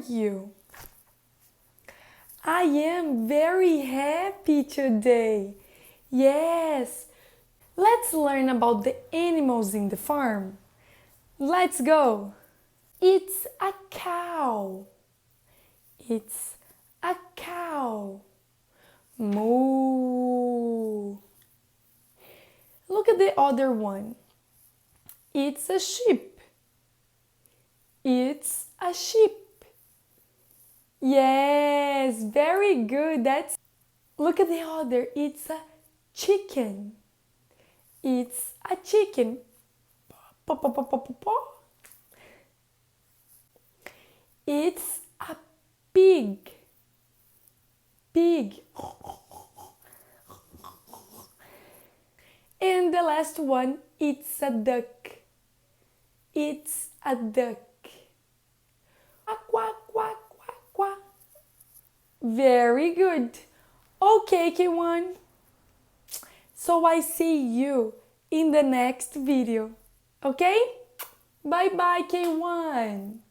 you? I am very happy today. Yes, let's learn about the animals in the farm. Let's go. It's a cow. It's a cow. Moo. Look at the other one. It's a sheep. It's a sheep. Yes, very good. Look at the other. It's a chicken. It's a chicken. Pa, pa, pa, pa, pa, pa. It's a pig. Pig. And the last one, it's a duck. It's a duck. Quack, quack, quack, quack, quack. Very good. Okay, K1. So I see you in the next video. Okay? Bye bye, K1.